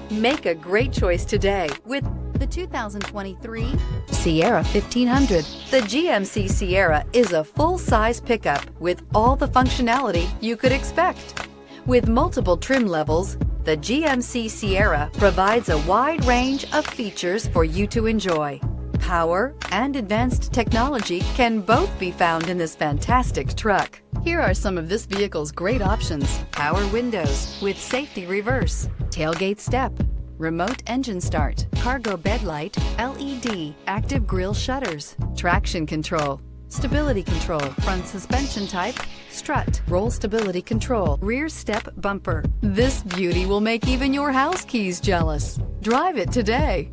Make a great choice today with the 2023 Sierra 1500. The GMC Sierra is a full-size pickup with all the functionality you could expect. With multiple trim levels, the GMC Sierra provides a wide range of features for you to enjoy. Power and advanced technology can both be found in this fantastic truck. Here are some of this vehicle's great options: power windows with safety reverse, tailgate step, remote engine start, cargo bed light, LED, active grille shutters, traction control, stability control, front suspension type, strut, roll stability control, rear step bumper. This beauty will make even your house keys jealous. Drive it today.